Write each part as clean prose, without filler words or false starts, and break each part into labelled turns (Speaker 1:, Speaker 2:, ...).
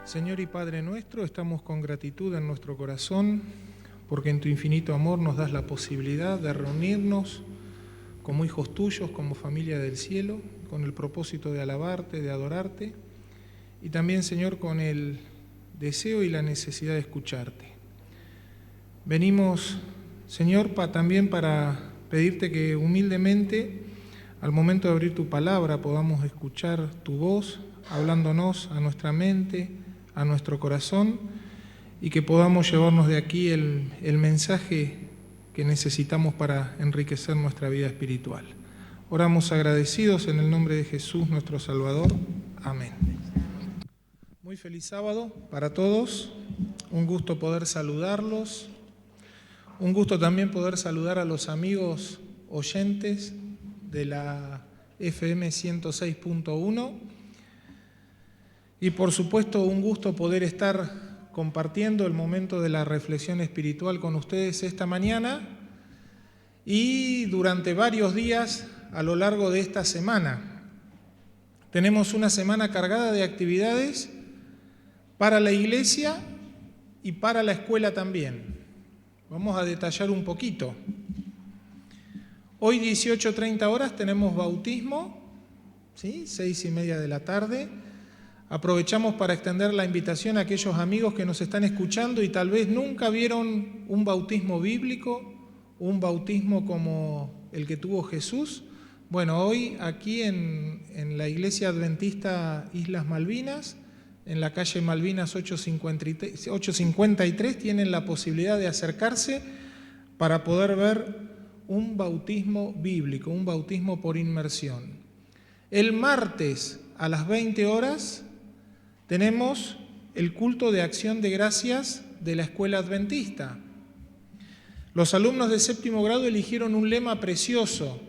Speaker 1: Señor y Padre nuestro, estamos con gratitud en nuestro corazón porque en tu infinito amor nos das la posibilidad de reunirnos como hijos tuyos, como familia del cielo, con el propósito de alabarte, de adorarte y también, Señor, con el deseo y la necesidad de escucharte. Venimos, Señor, también para pedirte que humildemente, al momento de abrir tu palabra, podamos escuchar tu voz, hablándonos a nuestra mente, a nuestro corazón, y que podamos llevarnos de aquí el mensaje que necesitamos para enriquecer nuestra vida espiritual. Oramos agradecidos en el nombre de Jesús, nuestro Salvador. Amén. Muy feliz sábado para todos. Un gusto poder saludarlos. Un gusto también poder saludar a los amigos oyentes de la FM 106.1. Y por supuesto un gusto poder estar compartiendo el momento de la reflexión espiritual con ustedes esta mañana y durante varios días a lo largo de esta semana. Tenemos una semana cargada de actividades para la iglesia y para la escuela también. Vamos a detallar un poquito. Hoy 18:30 horas tenemos bautismo, ¿sí? 6:30 de la tarde. Aprovechamos para extender la invitación a aquellos amigos que nos están escuchando y tal vez nunca vieron un bautismo bíblico, un bautismo como el que tuvo Jesús. Bueno, hoy aquí en la Iglesia Adventista Islas Malvinas, en la calle Malvinas 853, tienen la posibilidad de acercarse para poder ver un bautismo bíblico, un bautismo por inmersión. El martes a las 20 horas tenemos el culto de acción de gracias de la Escuela Adventista. Los alumnos de séptimo grado eligieron un lema precioso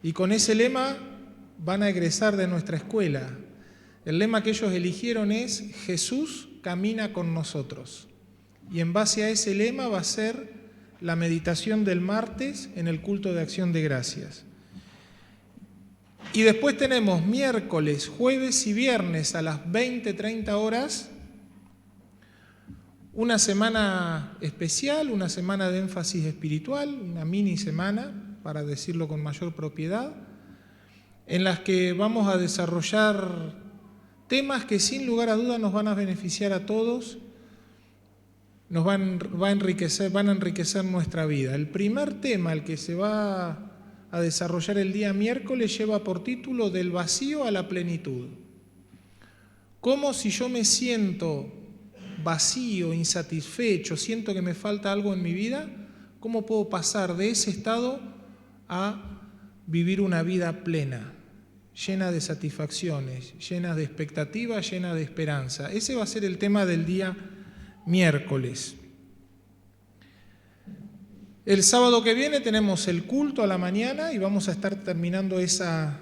Speaker 1: y con ese lema van a egresar de nuestra escuela. El lema que ellos eligieron es Jesús camina con nosotros. Y en base a ese lema va a ser la meditación del martes en el culto de acción de gracias. Y después tenemos miércoles, jueves y viernes a las 20:30 horas, una semana especial, una semana de énfasis espiritual, una mini semana, para decirlo con mayor propiedad, en las que vamos a desarrollar temas que sin lugar a dudas nos van a beneficiar a todos, van a enriquecer nuestra vida. El primer tema, el que se va a desarrollar el día miércoles, lleva por título Del vacío a la plenitud. ¿Cómo si yo me siento vacío, insatisfecho, siento que me falta algo en mi vida, cómo puedo pasar de ese estado a vivir una vida plena, llena de satisfacciones, llena de expectativas, llena de esperanza? Ese va a ser el tema del día miércoles. El sábado que viene tenemos el culto a la mañana y vamos a estar terminando esa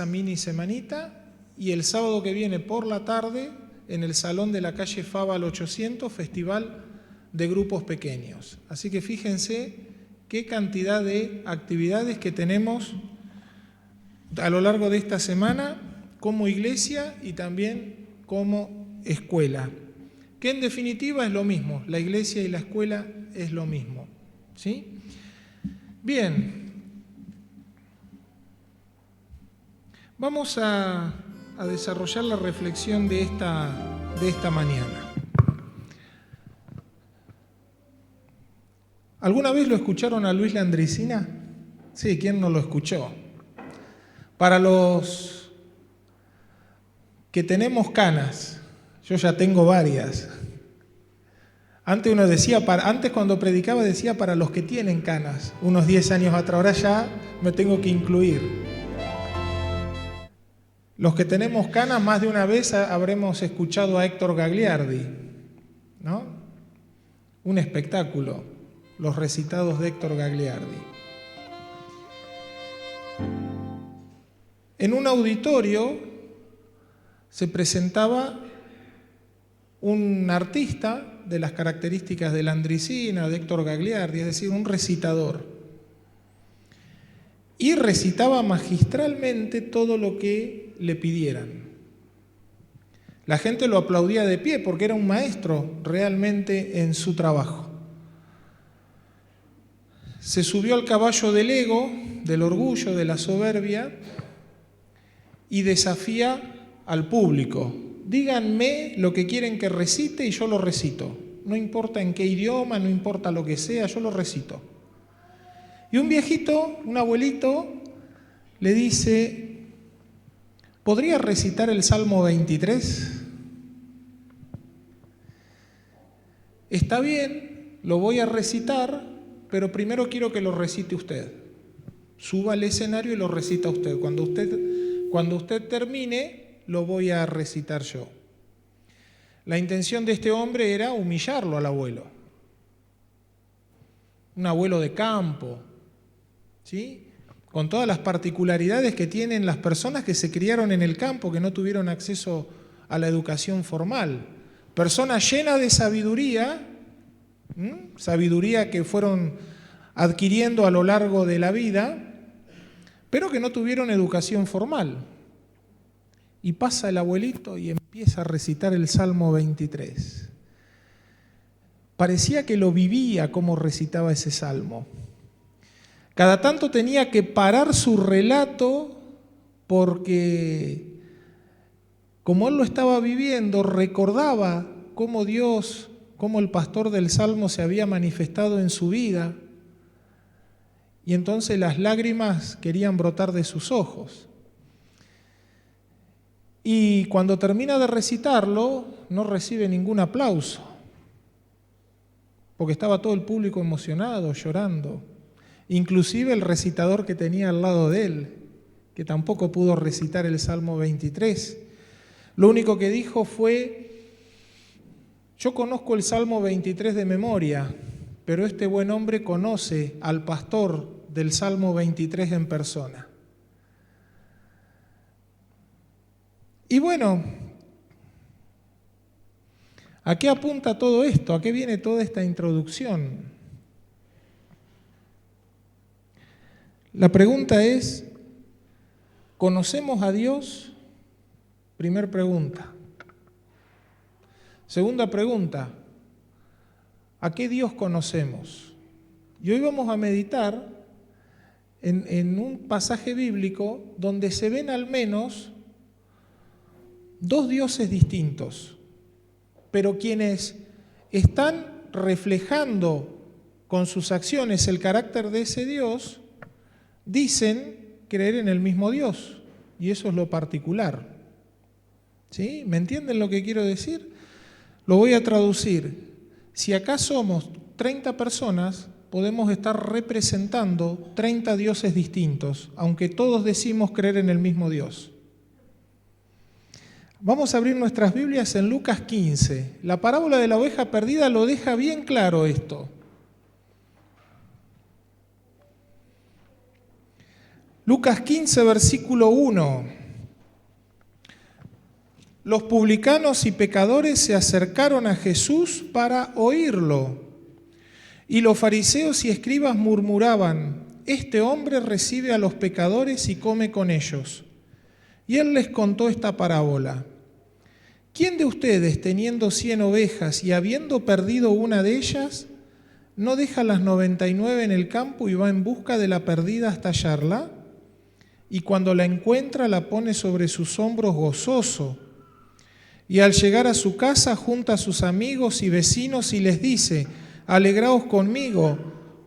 Speaker 1: mini semanita. Y el sábado que viene por la tarde, en el salón de la calle Fabal 800, festival de grupos pequeños. Así que fíjense qué cantidad de actividades que tenemos a lo largo de esta semana como iglesia y también como escuela. Que en definitiva es lo mismo, la iglesia y la escuela es lo mismo. ¿Sí? Bien, vamos a desarrollar la reflexión de esta mañana. ¿Alguna vez lo escucharon a Luis Landricina? Sí, ¿quién no lo escuchó? Para los que tenemos canas, yo ya tengo varias. Antes uno decía, antes cuando predicaba decía para los que tienen canas, unos 10 años atrás, ahora ya me tengo que incluir. Los que tenemos canas, más de una vez habremos escuchado a Héctor Gagliardi, ¿no? Un espectáculo, los recitados de Héctor Gagliardi. En un auditorio se presentaba un artista de las características de Landricina, de Héctor Gagliardi, es decir, un recitador. Y recitaba magistralmente todo lo que le pidieran. La gente lo aplaudía de pie porque era un maestro realmente en su trabajo. Se subió al caballo del ego, del orgullo, de la soberbia y desafía al público. Díganme lo que quieren que recite y yo lo recito. No importa en qué idioma, no importa lo que sea, yo lo recito. Y un viejito, un abuelito, le dice, ¿podría recitar el Salmo 23? Está bien, lo voy a recitar, pero primero quiero que lo recite usted. Suba al escenario y lo recita usted. Cuando usted termine, lo voy a recitar yo. La intención de este hombre era humillarlo al abuelo. Un abuelo de campo, ¿sí? Con todas las particularidades que tienen las personas que se criaron en el campo, que no tuvieron acceso a la educación formal. Personas llenas de sabiduría, sabiduría que fueron adquiriendo a lo largo de la vida, pero que no tuvieron educación formal. Y pasa el abuelito y empieza a recitar el Salmo 23. Parecía que lo vivía como recitaba ese salmo. Cada tanto tenía que parar su relato porque, como él lo estaba viviendo, recordaba cómo Dios, cómo el pastor del Salmo se había manifestado en su vida, y entonces las lágrimas querían brotar de sus ojos. Y cuando termina de recitarlo, no recibe ningún aplauso, porque estaba todo el público emocionado, llorando. Inclusive el recitador que tenía al lado de él, que tampoco pudo recitar el Salmo 23. Lo único que dijo fue, yo conozco el Salmo 23 de memoria, pero este buen hombre conoce al pastor del Salmo 23 en persona. Y bueno, ¿a qué apunta todo esto? ¿A qué viene toda esta introducción? La pregunta es, ¿conocemos a Dios? Primer pregunta. Segunda pregunta, ¿a qué Dios conocemos? Y hoy vamos a meditar en un pasaje bíblico donde se ven al menos dos dioses distintos, pero quienes están reflejando con sus acciones el carácter de ese Dios, dicen creer en el mismo Dios, y eso es lo particular. ¿Sí? ¿Me entienden lo que quiero decir? Lo voy a traducir. Si acá somos 30 personas, podemos estar representando 30 dioses distintos, aunque todos decimos creer en el mismo Dios. Vamos a abrir nuestras Biblias en Lucas 15. La parábola de la oveja perdida lo deja bien claro esto. Lucas 15, versículo 1. Los publicanos y pecadores se acercaron a Jesús para oírlo. Y los fariseos y escribas murmuraban, este hombre recibe a los pecadores y come con ellos. Y él les contó esta parábola. ¿Quién de ustedes, teniendo 100 ovejas y habiendo perdido una de ellas, no deja las 99 en el campo y va en busca de la perdida hasta hallarla? Y cuando la encuentra, la pone sobre sus hombros gozoso. Y al llegar a su casa, junta a sus amigos y vecinos y les dice, alegraos conmigo,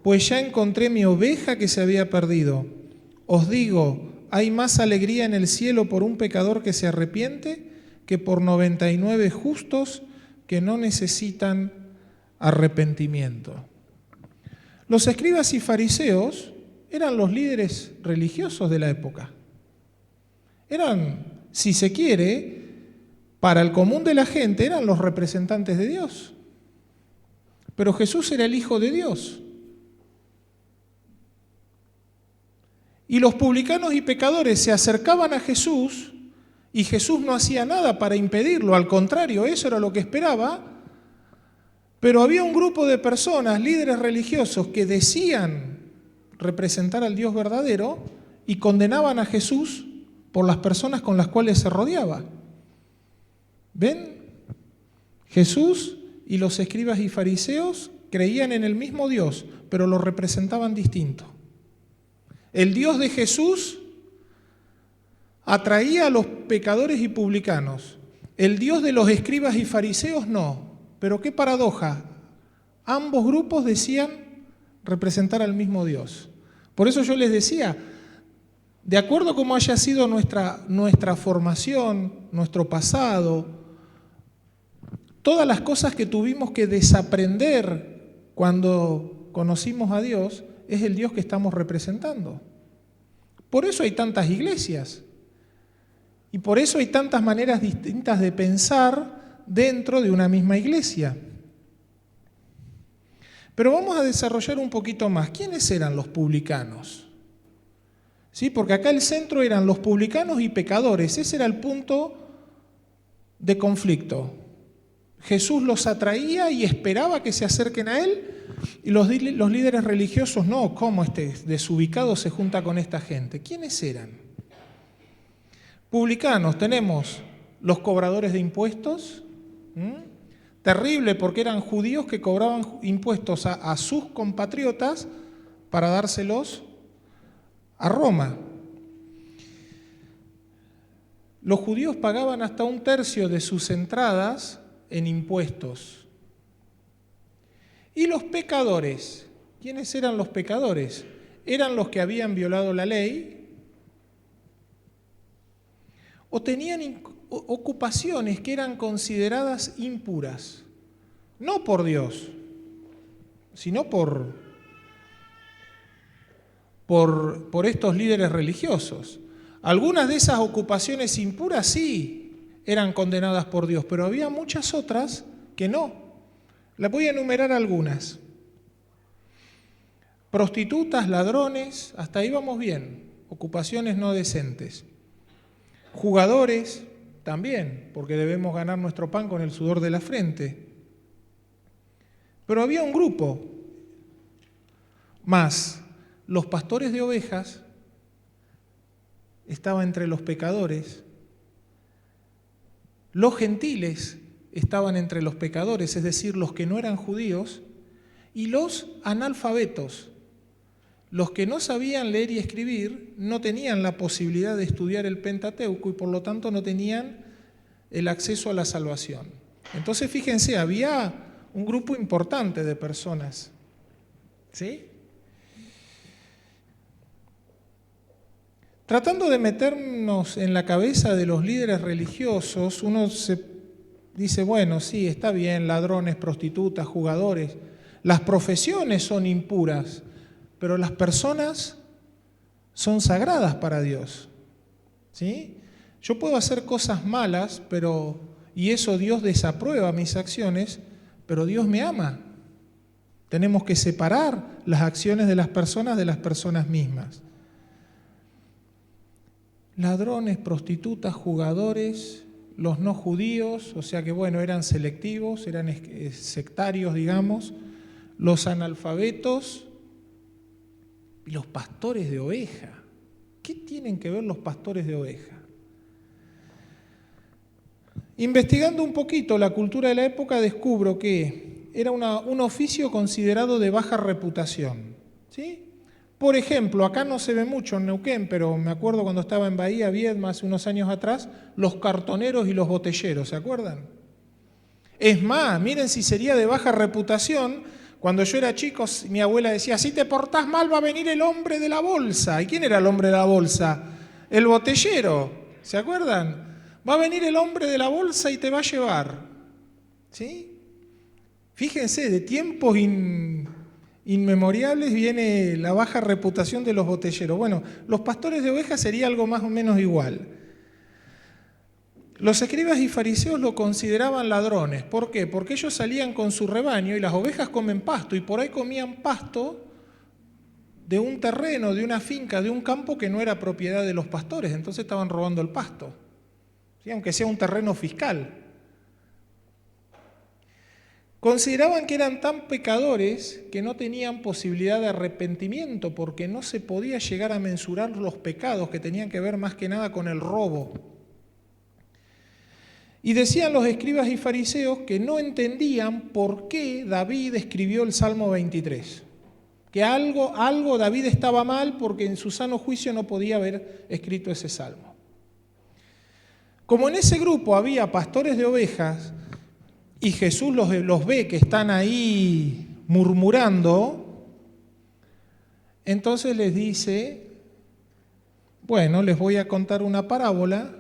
Speaker 1: pues ya encontré mi oveja que se había perdido. Os digo, hay más alegría en el cielo por un pecador que se arrepiente que por 99 justos que no necesitan arrepentimiento. Los escribas y fariseos eran los líderes religiosos de la época. Eran, si se quiere, para el común de la gente, eran los representantes de Dios. Pero Jesús era el Hijo de Dios. Y los publicanos y pecadores se acercaban a Jesús y Jesús no hacía nada para impedirlo, al contrario, eso era lo que esperaba. Pero había un grupo de personas, líderes religiosos, que decían representar al Dios verdadero y condenaban a Jesús por las personas con las cuales se rodeaba. ¿Ven? Jesús y los escribas y fariseos creían en el mismo Dios, pero lo representaban distinto. El Dios de Jesús atraía a los pecadores y publicanos. El Dios de los escribas y fariseos no. Pero qué paradoja. Ambos grupos decían representar al mismo Dios. Por eso yo les decía, de acuerdo a cómo haya sido nuestra formación, nuestro pasado, todas las cosas que tuvimos que desaprender cuando conocimos a Dios, es el Dios que estamos representando. Por eso hay tantas iglesias. Y por eso hay tantas maneras distintas de pensar dentro de una misma iglesia. Pero vamos a desarrollar un poquito más. ¿Quiénes eran los publicanos? ¿Sí? Porque acá el centro eran los publicanos y pecadores. Ese era el punto de conflicto. Jesús los atraía y esperaba que se acerquen a Él, y los líderes religiosos, no, ¿cómo este desubicado se junta con esta gente? ¿Quiénes eran? Publicanos, tenemos los cobradores de impuestos, terrible porque eran judíos que cobraban impuestos a sus compatriotas para dárselos a Roma. Los judíos pagaban hasta 1/3 de sus entradas en impuestos. Y los pecadores, ¿quiénes eran los pecadores? Eran los que habían violado la ley o tenían ocupaciones que eran consideradas impuras, no por Dios, sino por estos líderes religiosos. Algunas de esas ocupaciones impuras sí eran condenadas por Dios, pero había muchas otras que no. Les voy a enumerar algunas. Prostitutas, ladrones, hasta ahí vamos bien, ocupaciones no decentes. Jugadores, también, porque debemos ganar nuestro pan con el sudor de la frente. Pero había un grupo más. Los pastores de ovejas estaban entre los pecadores. Los gentiles estaban entre los pecadores, es decir, los que no eran judíos, y los analfabetos. Los que no sabían leer y escribir no tenían la posibilidad de estudiar el Pentateuco y por lo tanto no tenían el acceso a la salvación. Entonces, fíjense, había un grupo importante de personas. ¿Sí? Tratando de meternos en la cabeza de los líderes religiosos, uno se dice, bueno, sí, está bien, ladrones, prostitutas, jugadores. Las profesiones son impuras, pero las personas son sagradas para Dios. ¿Sí? Yo puedo hacer cosas malas, y eso Dios desaprueba mis acciones, pero Dios me ama. Tenemos que separar las acciones de las personas mismas. Ladrones, prostitutas, jugadores, los no judíos, o sea que bueno, eran selectivos, eran sectarios, digamos, los analfabetos y los pastores de oveja. ¿Qué tienen que ver los pastores de oveja? Investigando un poquito la cultura de la época, descubro que era un oficio considerado de baja reputación. ¿Sí? Por ejemplo, acá no se ve mucho en Neuquén, pero me acuerdo cuando estaba en Bahía Viedma hace unos años atrás, los cartoneros y los botelleros, ¿se acuerdan? Es más, miren si sería de baja reputación, cuando yo era chico mi abuela decía, si te portás mal va a venir el hombre de la bolsa. ¿Y quién era el hombre de la bolsa? El botellero, ¿se acuerdan? Va a venir el hombre de la bolsa y te va a llevar. ¿Sí? Fíjense, de tiempos inmemoriales viene la baja reputación de los botelleros. Bueno, los pastores de ovejas sería algo más o menos igual. Los escribas y fariseos lo consideraban ladrones. ¿Por qué? Porque ellos salían con su rebaño y las ovejas comen pasto y por ahí comían pasto de un terreno, de una finca, de un campo que no era propiedad de los pastores. Entonces estaban robando el pasto, ¿sí? Aunque sea un terreno fiscal. Consideraban que eran tan pecadores que no tenían posibilidad de arrepentimiento porque no se podía llegar a mensurar los pecados que tenían que ver más que nada con el robo. Y decían los escribas y fariseos que no entendían por qué David escribió el Salmo 23. Que algo David estaba mal porque en su sano juicio no podía haber escrito ese salmo. Como en ese grupo había pastores de ovejas y Jesús los ve que están ahí murmurando, entonces les dice, bueno, les voy a contar una parábola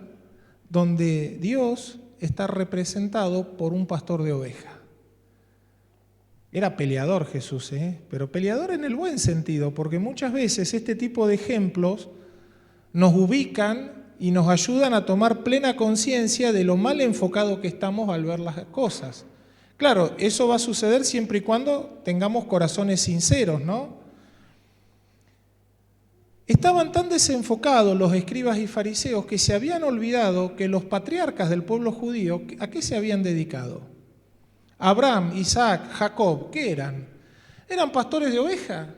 Speaker 1: donde Dios está representado por un pastor de ovejas. Era peleador Jesús, pero peleador en el buen sentido, porque muchas veces este tipo de ejemplos nos ubican y nos ayudan a tomar plena conciencia de lo mal enfocado que estamos al ver las cosas. Claro, eso va a suceder siempre y cuando tengamos corazones sinceros, ¿no? Estaban tan desenfocados los escribas y fariseos que se habían olvidado que los patriarcas del pueblo judío, ¿a qué se habían dedicado? Abraham, Isaac, Jacob, ¿qué eran? Eran pastores de ovejas.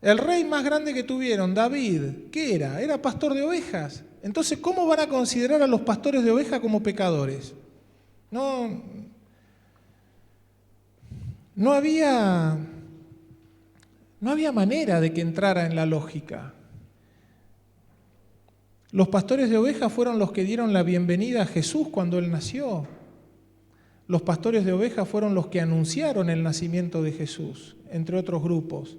Speaker 1: El rey más grande que tuvieron, David, ¿qué era? Era pastor de ovejas. Entonces, ¿cómo van a considerar a los pastores de ovejas como pecadores? No había manera de que entrara en la lógica. Los pastores de ovejas fueron los que dieron la bienvenida a Jesús cuando Él nació. Los pastores de ovejas fueron los que anunciaron el nacimiento de Jesús, entre otros grupos.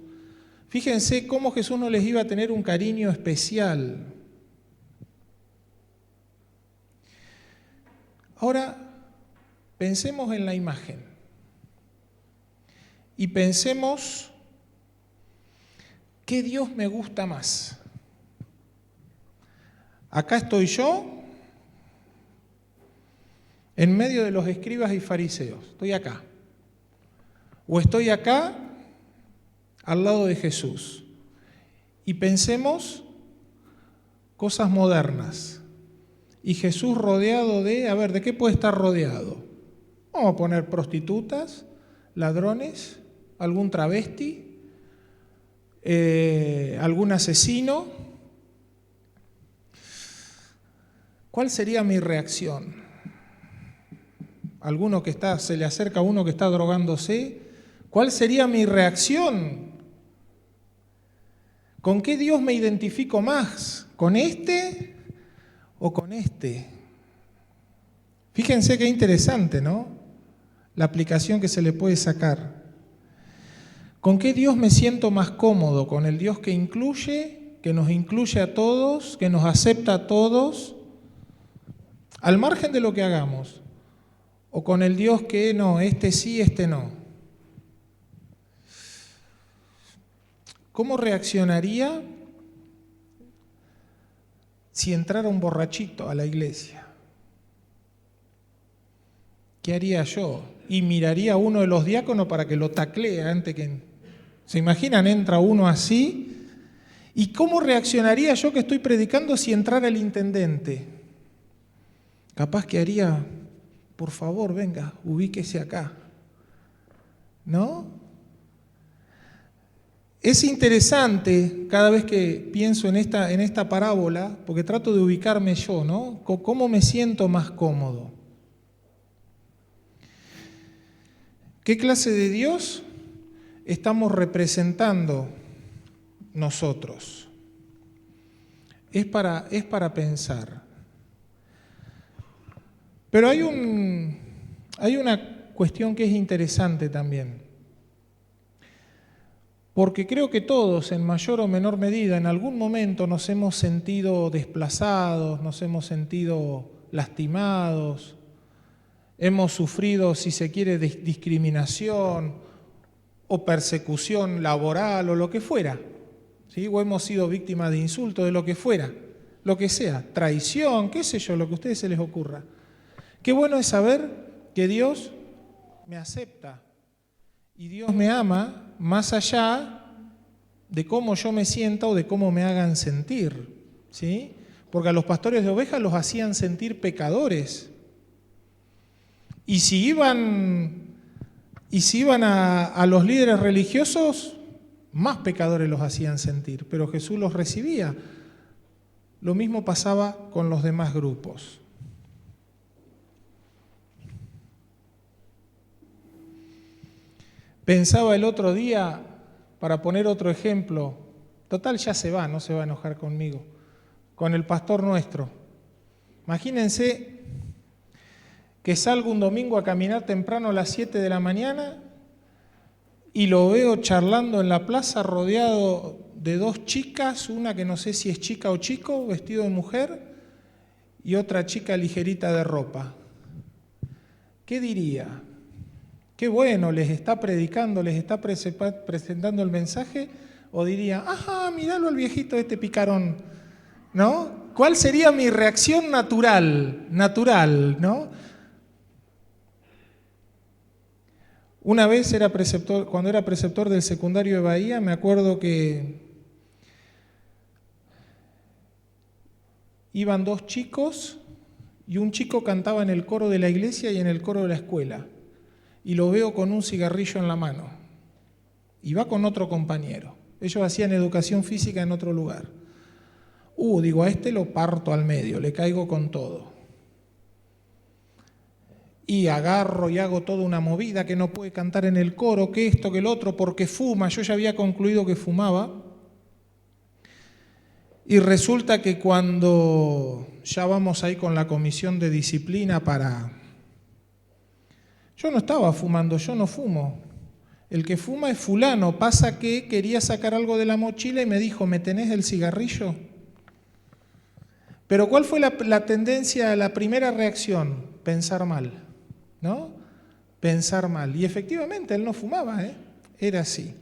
Speaker 1: Fíjense cómo Jesús no les iba a tener un cariño especial. Ahora, pensemos en la imagen. Y pensemos, ¿qué Dios me gusta más? Acá estoy yo, en medio de los escribas y fariseos. Estoy acá. O estoy acá, al lado de Jesús. Y pensemos cosas modernas. Y Jesús rodeado ¿de qué puede estar rodeado? Vamos a poner prostitutas, ladrones, algún travesti, algún asesino. ¿Cuál sería mi reacción? Alguno que se le acerca a uno que está drogándose. ¿Cuál sería mi reacción? ¿Con qué Dios me identifico más? ¿Con este o con este? Fíjense qué interesante, ¿no? La aplicación que se le puede sacar. ¿Con qué Dios me siento más cómodo? ¿Con el Dios que incluye, que nos incluye a todos, que nos acepta a todos, al margen de lo que hagamos? ¿O con el Dios que no, este sí, este no? ¿Cómo reaccionaría si entrara un borrachito a la iglesia? ¿Qué haría yo? Y miraría a uno de los diáconos para que lo taclee antes que... ¿Se imaginan? Entra uno así. ¿Y cómo reaccionaría yo que estoy predicando si entrara el intendente? Capaz que haría, por favor, venga, ubíquese acá. ¿No? Es interesante cada vez que pienso en esta parábola, porque trato de ubicarme yo, ¿no? ¿Cómo me siento más cómodo? ¿Qué clase de Dios estamos representando nosotros? Es para pensar. Pero hay una cuestión que es interesante también. Porque creo que todos, en mayor o menor medida, en algún momento nos hemos sentido desplazados, nos hemos sentido lastimados, hemos sufrido, si se quiere, discriminación o persecución laboral o lo que fuera, ¿sí? O hemos sido víctimas de insultos, de lo que fuera, lo que sea, traición, qué sé yo, lo que a ustedes se les ocurra. Qué bueno es saber que Dios me acepta y Dios me ama más allá de cómo yo me sienta o de cómo me hagan sentir, ¿sí? Porque a los pastores de ovejas los hacían sentir pecadores. Y si iban a los líderes religiosos, más pecadores los hacían sentir, pero Jesús los recibía. Lo mismo pasaba con los demás grupos. Pensaba el otro día, para poner otro ejemplo, total ya se va, no se va a enojar conmigo, con el pastor nuestro. Imagínense que salgo un domingo a caminar temprano a las 7 de la mañana y lo veo charlando en la plaza rodeado de dos chicas, una que no sé si es chica o chico, vestido de mujer, y otra chica ligerita de ropa. ¿Qué diría? Qué bueno, les está predicando, les está presentando el mensaje, o diría, ajá, míralo al viejito este picarón, ¿no? ¿Cuál sería mi reacción natural, ¿no? Una vez cuando era preceptor del secundario de Bahía, me acuerdo que iban dos chicos y un chico cantaba en el coro de la iglesia y en el coro de la escuela. Y lo veo con un cigarrillo en la mano. Y va con otro compañero. Ellos hacían educación física en otro lugar. Digo, a este lo parto al medio, le caigo con todo. Y agarro y hago toda una movida, que no puede cantar en el coro, que esto, que el otro, porque fuma. Yo ya había concluido que fumaba. Y resulta que cuando ya vamos ahí con la comisión de disciplina Yo no estaba fumando, yo no fumo. El que fuma es fulano. Pasa que quería sacar algo de la mochila y me dijo, ¿me tenés el cigarrillo? Pero ¿cuál fue la tendencia, la primera reacción? Pensar mal, ¿no? Pensar mal. Y efectivamente él no fumaba, era así.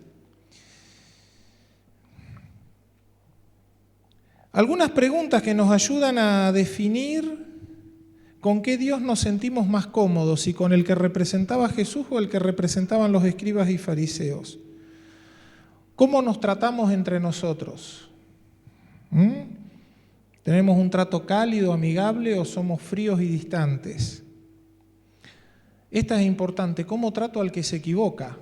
Speaker 1: Algunas preguntas que nos ayudan a definir con qué Dios nos sentimos más cómodos, si con el que representaba Jesús o el que representaban los escribas y fariseos. ¿Cómo nos tratamos entre nosotros? ¿Tenemos un trato cálido, amigable o somos fríos y distantes? Esta es importante. ¿Cómo trato al que se equivoca?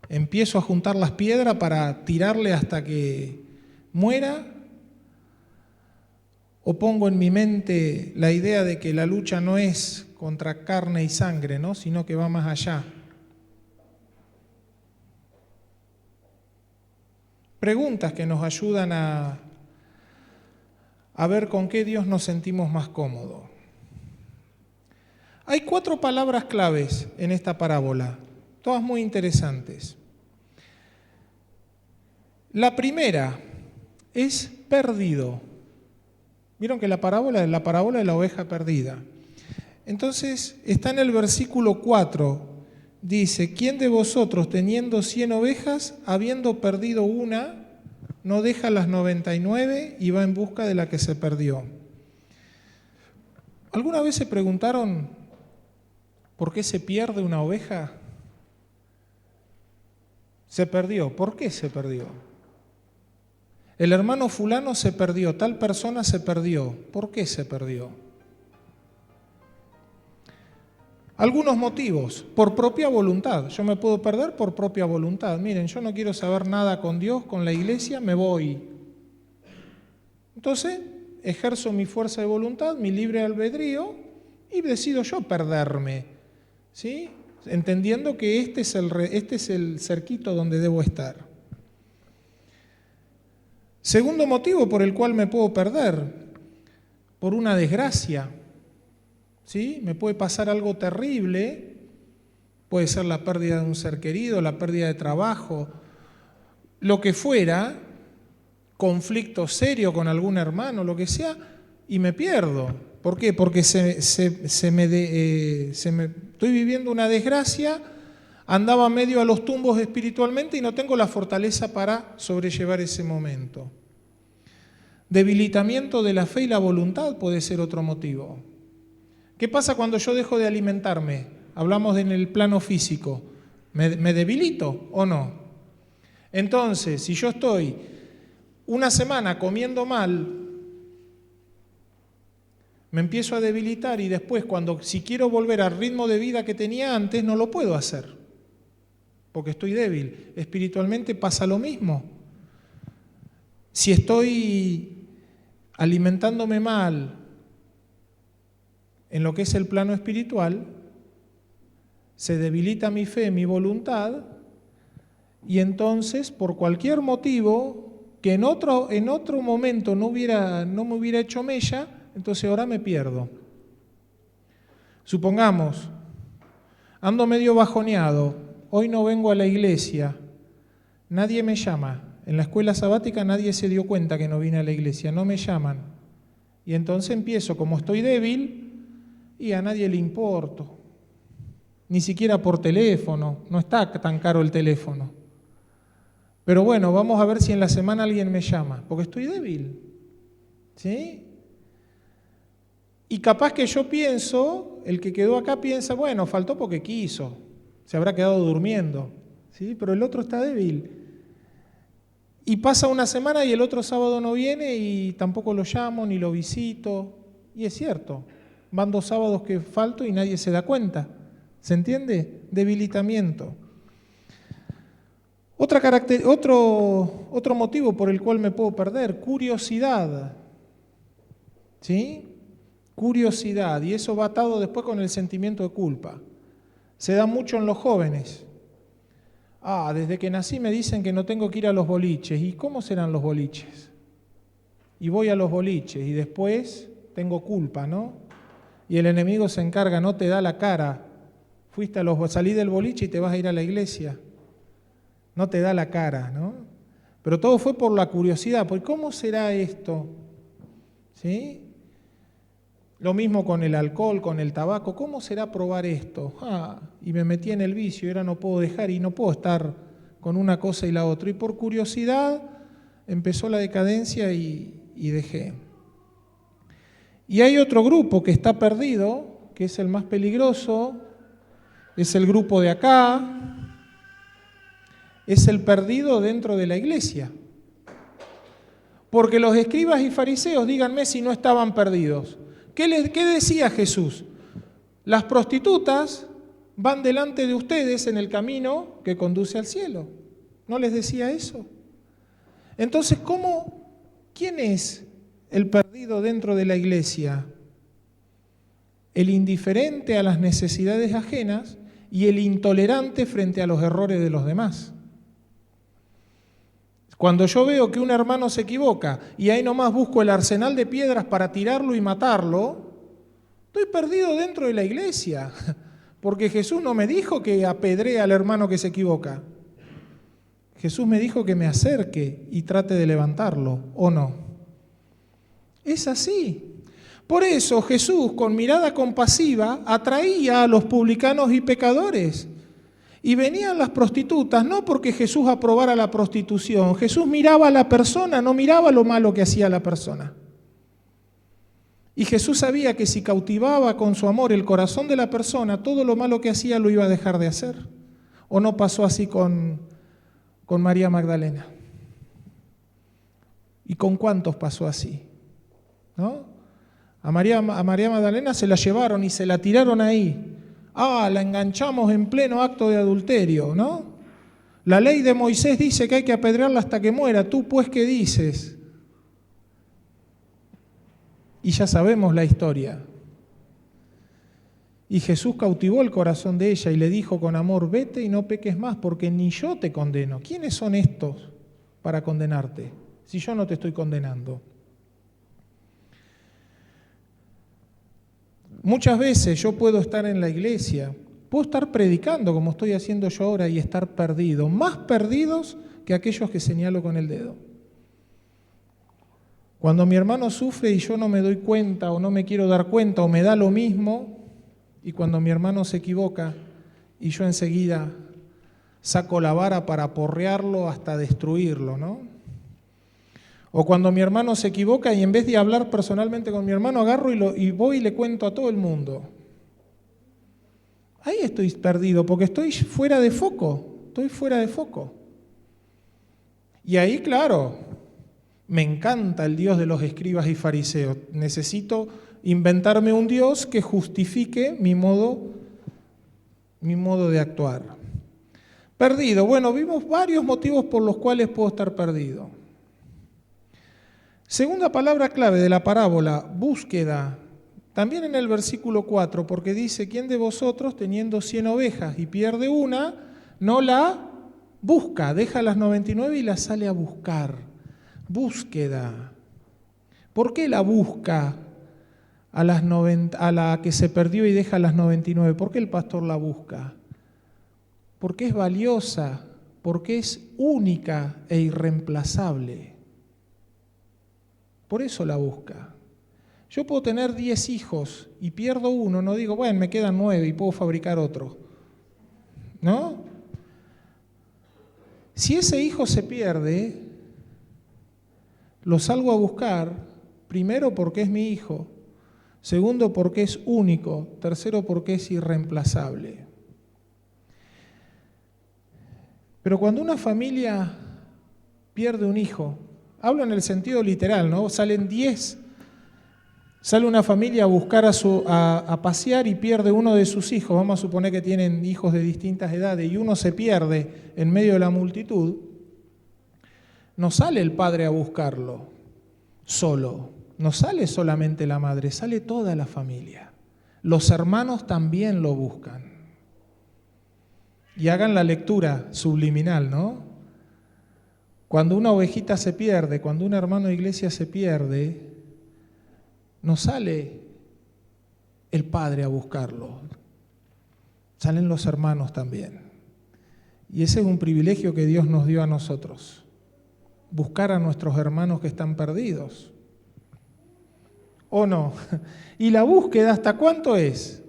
Speaker 1: ¿Empiezo a juntar las piedras para tirarle hasta que muera? ¿O pongo en mi mente la idea de que la lucha no es contra carne y sangre, ¿no? Sino que va más allá? Preguntas que nos ayudan a ver con qué Dios nos sentimos más cómodos. Hay 4 palabras claves en esta parábola, todas muy interesantes. La primera es perdido. Vieron que la parábola es la parábola de la oveja perdida. Entonces está en el versículo 4, dice, ¿quién de vosotros teniendo 100 ovejas, habiendo perdido una, no deja las 99 y va en busca de la que se perdió? ¿Alguna vez se preguntaron por qué se pierde una oveja? Se perdió. ¿Por qué se perdió? El hermano fulano se perdió, tal persona se perdió. ¿Por qué se perdió? Algunos motivos, por propia voluntad. Yo me puedo perder por propia voluntad. Miren, yo no quiero saber nada con Dios, con la iglesia, me voy. Entonces, ejerzo mi fuerza de voluntad, mi libre albedrío y decido yo perderme, ¿sí? Entendiendo que este es el cerquito donde debo estar. Segundo motivo por el cual me puedo perder, por una desgracia, ¿sí? Me puede pasar algo terrible, puede ser la pérdida de un ser querido, la pérdida de trabajo, lo que fuera, conflicto serio con algún hermano, lo que sea, y me pierdo. ¿Por qué? Porque estoy viviendo una desgracia, andaba medio a los tumbos espiritualmente y no tengo la fortaleza para sobrellevar ese momento. Debilitamiento de la fe y la voluntad puede ser otro motivo. ¿Qué pasa cuando yo dejo de alimentarme? Hablamos en el plano físico. ¿Me debilito o no? Entonces, si yo estoy una semana comiendo mal, me empiezo a debilitar y después si quiero volver al ritmo de vida que tenía antes, no lo puedo hacer, porque estoy débil. Espiritualmente pasa lo mismo. Si estoy alimentándome mal en lo que es el plano espiritual, se debilita mi fe, mi voluntad, y entonces, por cualquier motivo, que en otro momento no me hubiera hecho mella, entonces ahora me pierdo. Supongamos, ando medio bajoneado, hoy no vengo a la iglesia, nadie me llama. En la escuela sabática nadie se dio cuenta que no vine a la iglesia, no me llaman. Y entonces empiezo, como estoy débil, y a nadie le importo. Ni siquiera por teléfono, no está tan caro el teléfono. Pero bueno, vamos a ver si en la semana alguien me llama, porque estoy débil. ¿Sí? Y capaz que yo pienso, el que quedó acá piensa, bueno, faltó porque quiso, se habrá quedado durmiendo. ¿Sí? Pero el otro está débil. Y pasa una semana y el otro sábado no viene y tampoco lo llamo ni lo visito. Y es cierto, van 2 sábados que falto y nadie se da cuenta. ¿Se entiende? Debilitamiento. Otro motivo por el cual me puedo perder, curiosidad. ¿Sí? Curiosidad. Y eso va atado después con el sentimiento de culpa. Se da mucho en los jóvenes. Desde que nací me dicen que no tengo que ir a los boliches. ¿Y cómo serán los boliches? Y voy a los boliches y después tengo culpa, ¿no? Y el enemigo se encarga, no te da la cara. Salí del boliche y te vas a ir a la iglesia. No te da la cara, ¿no? Pero todo fue por la curiosidad, porque ¿cómo será esto? ¿Sí? Lo mismo con el alcohol, con el tabaco. ¿Cómo será probar esto? Y me metí en el vicio y ahora no puedo dejar y no puedo estar con una cosa y la otra. Y por curiosidad empezó la decadencia y dejé. Y hay otro grupo que está perdido, que es el más peligroso, es el grupo de acá, es el perdido dentro de la iglesia. Porque los escribas y fariseos, díganme si no estaban perdidos. ¿Qué decía Jesús? Las prostitutas van delante de ustedes en el camino que conduce al cielo. ¿No les decía eso? Entonces, ¿quién es el perdido dentro de la iglesia? El indiferente a las necesidades ajenas y el intolerante frente a los errores de los demás. Cuando yo veo que un hermano se equivoca y ahí nomás busco el arsenal de piedras para tirarlo y matarlo, estoy perdido dentro de la iglesia, porque Jesús no me dijo que apedree al hermano que se equivoca. Jesús me dijo que me acerque y trate de levantarlo, ¿o no? Es así. Por eso Jesús, con mirada compasiva, atraía a los publicanos y pecadores. Y venían las prostitutas, no porque Jesús aprobara la prostitución. Jesús miraba a la persona, no miraba lo malo que hacía la persona. Y Jesús sabía que si cautivaba con su amor el corazón de la persona, todo lo malo que hacía lo iba a dejar de hacer. ¿O no pasó así con María Magdalena? ¿Y con cuántos pasó así? ¿No? A María Magdalena se la llevaron y se la tiraron ahí. La enganchamos en pleno acto de adulterio, ¿no? La ley de Moisés dice que hay que apedrearla hasta que muera. ¿Tú pues qué dices? Y ya sabemos la historia. Y Jesús cautivó el corazón de ella y le dijo con amor, vete y no peques más, porque ni yo te condeno. ¿Quiénes son estos para condenarte si yo no te estoy condenando? Muchas veces yo puedo estar en la iglesia, puedo estar predicando como estoy haciendo yo ahora y estar perdido, más perdidos que aquellos que señalo con el dedo. Cuando mi hermano sufre y yo no me doy cuenta o no me quiero dar cuenta o me da lo mismo, y cuando mi hermano se equivoca y yo enseguida saco la vara para aporrearlo hasta destruirlo, ¿no? O cuando mi hermano se equivoca y en vez de hablar personalmente con mi hermano, agarro y voy y le cuento a todo el mundo. Ahí estoy perdido porque estoy fuera de foco, Y ahí, claro, me encanta el Dios de los escribas y fariseos. Necesito inventarme un Dios que justifique mi modo de actuar. Perdido. Bueno, vimos varios motivos por los cuales puedo estar perdido. Segunda palabra clave de la parábola, búsqueda. También en el versículo 4, porque dice, ¿quién de vosotros teniendo 100 ovejas y pierde una, no la busca? Deja las 99 y la sale a buscar. Búsqueda. ¿Por qué la busca a la que se perdió y deja las 99? ¿Por qué el pastor la busca? Porque es valiosa, porque es única e irreemplazable. Por eso la busca. Yo puedo tener 10 hijos y pierdo uno, no digo, bueno, me quedan 9 y puedo fabricar otro. ¿No? Si ese hijo se pierde, lo salgo a buscar, primero porque es mi hijo, segundo porque es único, tercero porque es irreemplazable. Pero cuando una familia pierde un hijo, hablo en el sentido literal, ¿no? Sale una familia a buscar a pasear y pierde uno de sus hijos, vamos a suponer que tienen hijos de distintas edades, y uno se pierde en medio de la multitud, no sale el padre a buscarlo solo, no sale solamente la madre, sale toda la familia. Los hermanos también lo buscan. Y hagan la lectura subliminal, ¿no? Cuando una ovejita se pierde, cuando un hermano de iglesia se pierde, no sale el padre a buscarlo, salen los hermanos también. Y ese es un privilegio que Dios nos dio a nosotros, buscar a nuestros hermanos que están perdidos. ¿O no? ¿Y la búsqueda hasta cuánto es?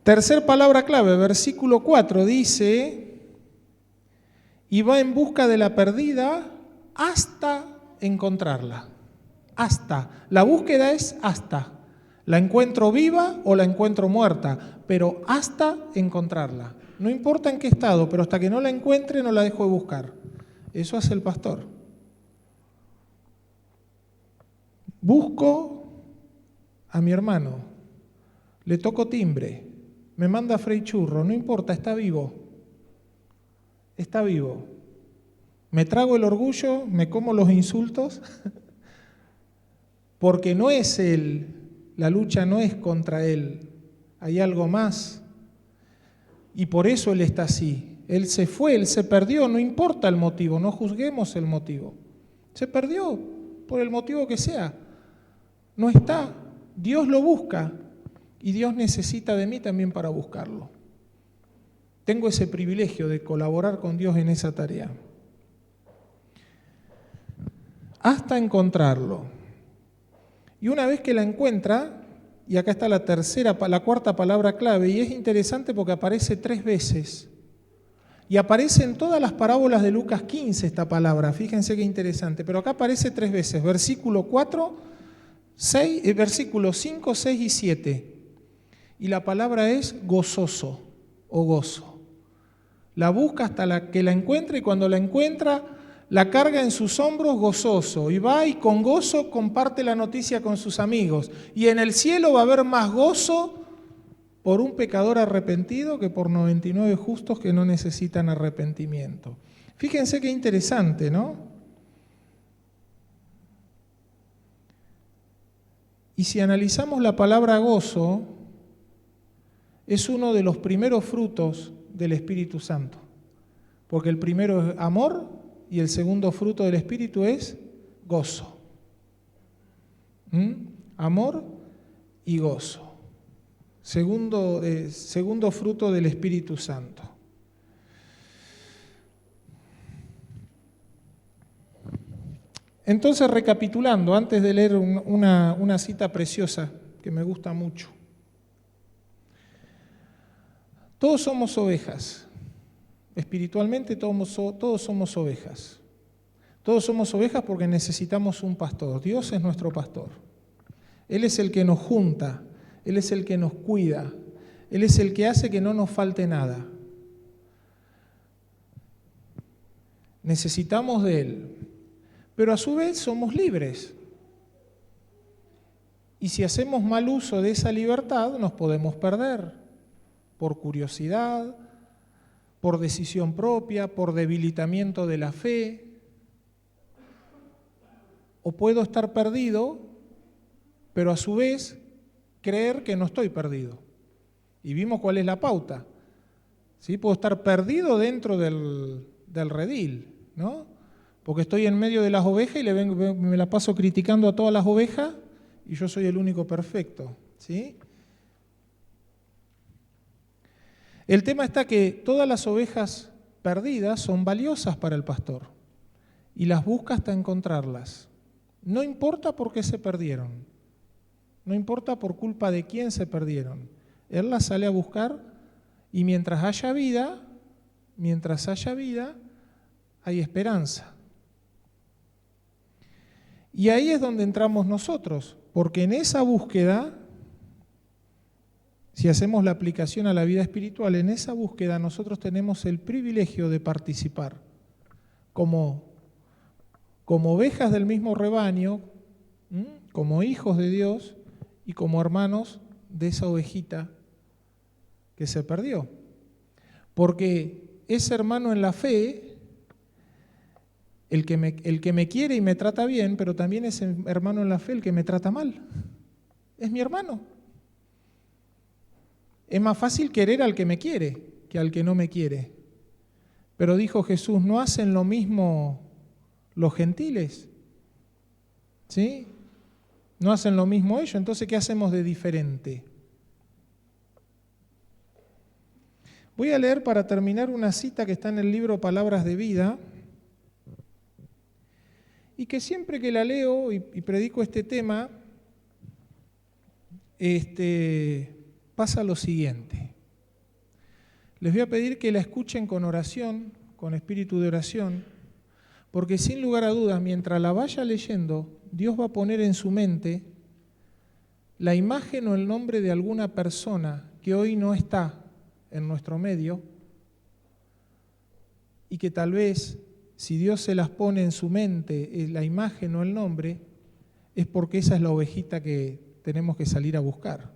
Speaker 1: Tercer palabra clave, versículo 4, dice, y va en busca de la perdida hasta encontrarla. Hasta. La búsqueda es hasta. La encuentro viva o la encuentro muerta, pero hasta encontrarla. No importa en qué estado, pero hasta que no la encuentre no la dejo de buscar. Eso hace el pastor. Busco a mi hermano, le toco timbre, me manda Frei Churro, no importa, está vivo. Está vivo. Me trago el orgullo, me como los insultos, porque no es él, la lucha no es contra él, hay algo más. Y por eso él está así. Él se fue, él se perdió, no importa el motivo, no juzguemos el motivo. Se perdió por el motivo que sea. No está, Dios lo busca y Dios necesita de mí también para buscarlo. Tengo ese privilegio de colaborar con Dios en esa tarea. Hasta encontrarlo. Y una vez que la encuentra, y acá está la cuarta palabra clave, y es interesante porque aparece 3 veces. Y aparece en todas las parábolas de Lucas 15 esta palabra, fíjense qué interesante, pero acá aparece 3 veces, versículo 4, versículos 5, 6 y 7. Y la palabra es gozoso o gozo. La busca hasta que la encuentra y cuando la encuentra la carga en sus hombros gozoso y va y con gozo comparte la noticia con sus amigos. Y en el cielo va a haber más gozo por un pecador arrepentido que por 99 justos que no necesitan arrepentimiento. Fíjense qué interesante, ¿no? Y si analizamos la palabra gozo, es uno de los primeros frutos del Espíritu Santo. Porque el primero es amor y el segundo fruto del Espíritu es gozo. Amor y gozo. Segundo fruto del Espíritu Santo. Entonces, recapitulando, antes de leer una cita preciosa que me gusta mucho. Todos somos ovejas. Espiritualmente todos somos ovejas. Todos somos ovejas porque necesitamos un pastor. Dios es nuestro pastor. Él es el que nos junta, Él es el que nos cuida, Él es el que hace que no nos falte nada. Necesitamos de Él, pero a su vez somos libres. Y si hacemos mal uso de esa libertad, nos podemos perder por curiosidad, por decisión propia, por debilitamiento de la fe. O puedo estar perdido pero a su vez creer que no estoy perdido. Y vimos cuál es la pauta. ¿Sí? Puedo estar perdido dentro del redil, ¿no? Porque estoy en medio de las ovejas y me la paso criticando a todas las ovejas y yo soy el único perfecto, ¿sí? El tema está que todas las ovejas perdidas son valiosas para el pastor y las busca hasta encontrarlas. No importa por qué se perdieron, no importa por culpa de quién se perdieron. Él las sale a buscar y mientras haya vida, hay esperanza. Y ahí es donde entramos nosotros, porque en esa búsqueda, si hacemos la aplicación a la vida espiritual, en esa búsqueda nosotros tenemos el privilegio de participar como ovejas del mismo rebaño, como hijos de Dios y como hermanos de esa ovejita que se perdió. Porque ese hermano en la fe, el que me quiere y me trata bien, pero también es hermano en la fe el que me trata mal. Es mi hermano. Es más fácil querer al que me quiere que al que no me quiere. Pero dijo Jesús, ¿no hacen lo mismo los gentiles? ¿Sí? ¿No hacen lo mismo ellos? Entonces, ¿qué hacemos de diferente? Voy a leer para terminar una cita que está en el libro Palabras de Vida, y que siempre que la leo y predico este tema, pasa lo siguiente. Les voy a pedir que la escuchen con oración, con espíritu de oración, porque sin lugar a dudas, mientras la vaya leyendo, Dios va a poner en su mente la imagen o el nombre de alguna persona que hoy no está en nuestro medio y que tal vez, si Dios se las pone en su mente, la imagen o el nombre, es porque esa es la ovejita que tenemos que salir a buscar.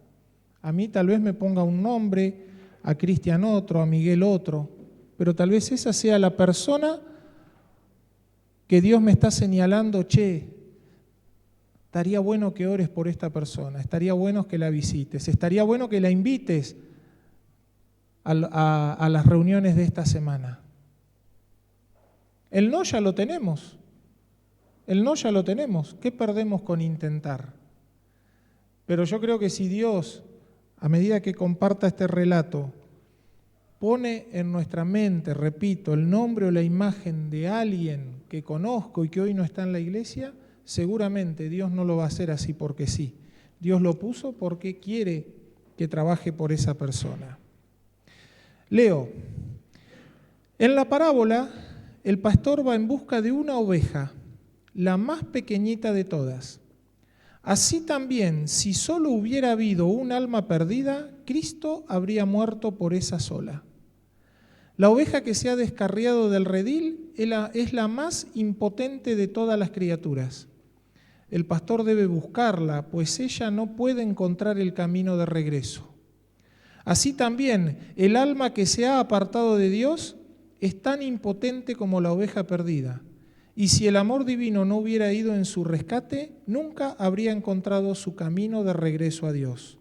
Speaker 1: A mí tal vez me ponga un nombre, a Cristian otro, a Miguel otro, pero tal vez esa sea la persona que Dios me está señalando, estaría bueno que ores por esta persona, estaría bueno que la visites, estaría bueno que la invites a las reuniones de esta semana. El no ya lo tenemos. ¿Qué perdemos con intentar? Pero yo creo que si Dios, a medida que comparta este relato, pone en nuestra mente, repito, el nombre o la imagen de alguien que conozco y que hoy no está en la iglesia, seguramente Dios no lo va a hacer así porque sí. Dios lo puso porque quiere que trabaje por esa persona. Leo. En la parábola, el pastor va en busca de una oveja, la más pequeñita de todas. Así también, si solo hubiera habido un alma perdida, Cristo habría muerto por esa sola. La oveja que se ha descarriado del redil es la más impotente de todas las criaturas. El pastor debe buscarla, pues ella no puede encontrar el camino de regreso. Así también, el alma que se ha apartado de Dios es tan impotente como la oveja perdida. Y si el amor divino no hubiera ido en su rescate, nunca habría encontrado su camino de regreso a Dios.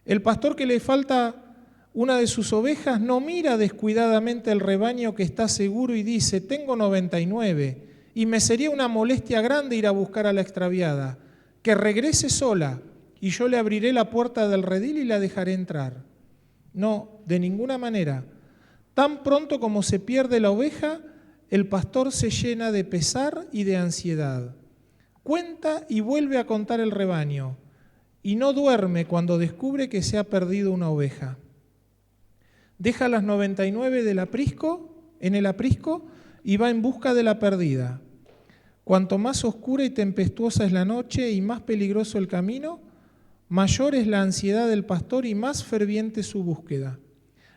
Speaker 1: El pastor que le falta una de sus ovejas no mira descuidadamente el rebaño que está seguro y dice, tengo 99 y me sería una molestia grande ir a buscar a la extraviada, que regrese sola y yo le abriré la puerta del redil y la dejaré entrar. No, de ninguna manera. Tan pronto como se pierde la oveja, el pastor se llena de pesar y de ansiedad. Cuenta y vuelve a contar el rebaño y no duerme cuando descubre que se ha perdido una oveja. Deja las 99 en el aprisco y va en busca de la perdida. Cuanto más oscura y tempestuosa es la noche y más peligroso el camino, mayor es la ansiedad del pastor y más ferviente su búsqueda.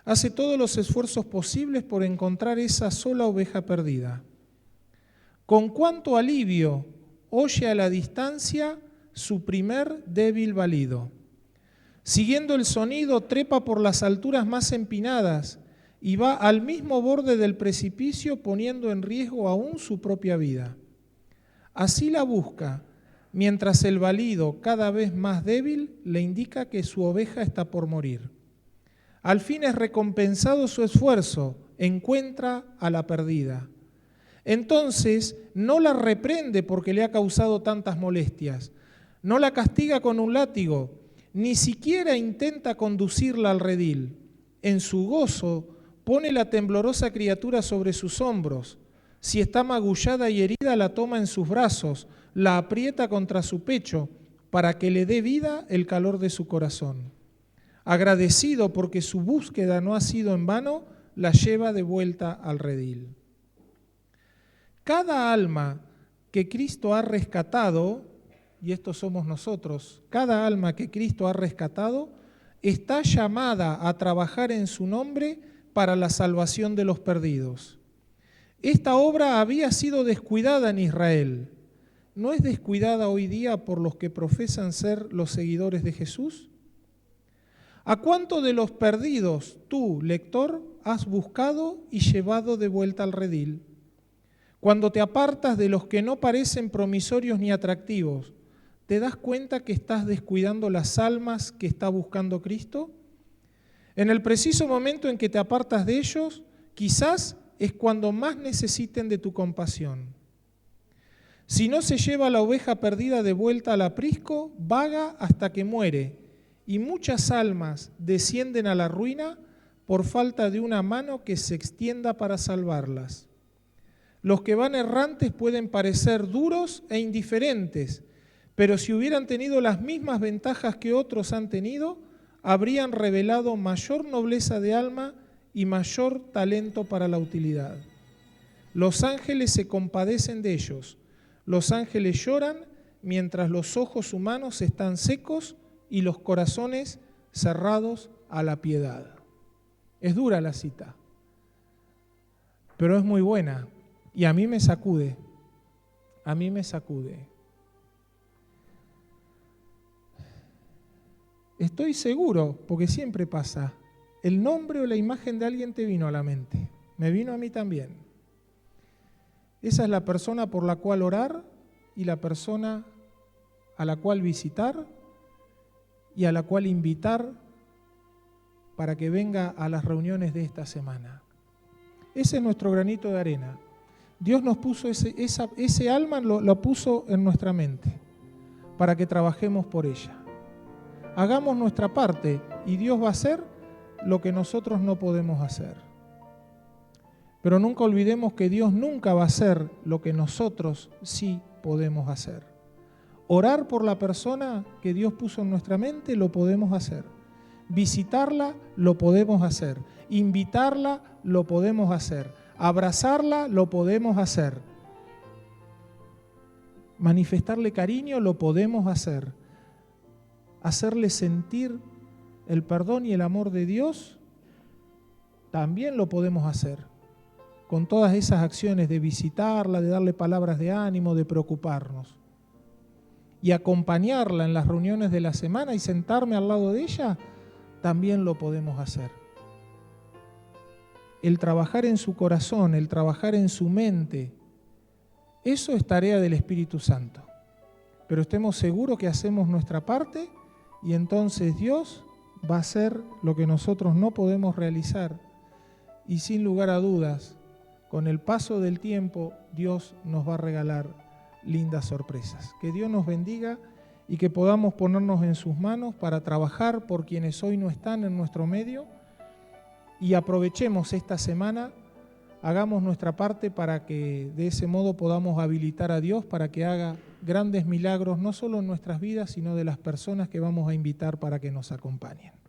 Speaker 1: Hace todos los esfuerzos posibles por encontrar esa sola oveja perdida. Con cuánto alivio oye a la distancia su primer débil balido. Siguiendo el sonido, trepa por las alturas más empinadas y va al mismo borde del precipicio poniendo en riesgo aún su propia vida. Así la busca, mientras el balido, cada vez más débil, le indica que su oveja está por morir. Al fin es recompensado su esfuerzo, encuentra a la perdida. Entonces no la reprende porque le ha causado tantas molestias, no la castiga con un látigo, ni siquiera intenta conducirla al redil. En su gozo pone la temblorosa criatura sobre sus hombros. Si está magullada y herida, la toma en sus brazos, la aprieta contra su pecho para que le dé vida el calor de su corazón. Agradecido porque su búsqueda no ha sido en vano, la lleva de vuelta al redil. Cada alma que Cristo ha rescatado, y estos somos nosotros, cada alma que Cristo ha rescatado está llamada a trabajar en su nombre para la salvación de los perdidos. Esta obra había sido descuidada en Israel. ¿No es descuidada hoy día por los que profesan ser los seguidores de Jesús? ¿A cuánto de los perdidos tú, lector, has buscado y llevado de vuelta al redil? Cuando te apartas de los que no parecen promisorios ni atractivos, ¿te das cuenta que estás descuidando las almas que está buscando Cristo? En el preciso momento en que te apartas de ellos, quizás es cuando más necesiten de tu compasión. Si no se lleva a la oveja perdida de vuelta al aprisco, vaga hasta que muere, y muchas almas descienden a la ruina por falta de una mano que se extienda para salvarlas. Los que van errantes pueden parecer duros e indiferentes, pero si hubieran tenido las mismas ventajas que otros han tenido, habrían revelado mayor nobleza de alma y mayor talento para la utilidad. Los ángeles se compadecen de ellos. Los ángeles lloran mientras los ojos humanos están secos y los corazones cerrados a la piedad. Es dura la cita, pero es muy buena y a mí me sacude. A mí me sacude. Estoy seguro, porque siempre pasa, el nombre o la imagen de alguien te vino a la mente. Me vino a mí también. Esa es la persona por la cual orar y la persona a la cual visitar y a la cual invitar para que venga a las reuniones de esta semana. Ese es nuestro granito de arena. Dios nos puso ese alma, lo puso en nuestra mente para que trabajemos por ella. Hagamos nuestra parte y Dios va a hacer lo que nosotros no podemos hacer. Pero nunca olvidemos que Dios nunca va a hacer lo que nosotros sí podemos hacer. Orar por la persona que Dios puso en nuestra mente, lo podemos hacer. Visitarla, lo podemos hacer. Invitarla, lo podemos hacer. Abrazarla, lo podemos hacer. Manifestarle cariño, lo podemos hacer. Hacerle sentir el perdón y el amor de Dios, también lo podemos hacer. Con todas esas acciones de visitarla, de darle palabras de ánimo, de preocuparnos. Y acompañarla en las reuniones de la semana y sentarme al lado de ella, también lo podemos hacer. El trabajar en su corazón, el trabajar en su mente, eso es tarea del Espíritu Santo. Pero estemos seguros que hacemos nuestra parte y entonces Dios va a hacer lo que nosotros no podemos realizar. Y sin lugar a dudas, con el paso del tiempo, Dios nos va a regalar lindas sorpresas. Que Dios nos bendiga y que podamos ponernos en sus manos para trabajar por quienes hoy no están en nuestro medio y aprovechemos esta semana, hagamos nuestra parte para que de ese modo podamos habilitar a Dios para que haga grandes milagros, no solo en nuestras vidas, sino de las personas que vamos a invitar para que nos acompañen.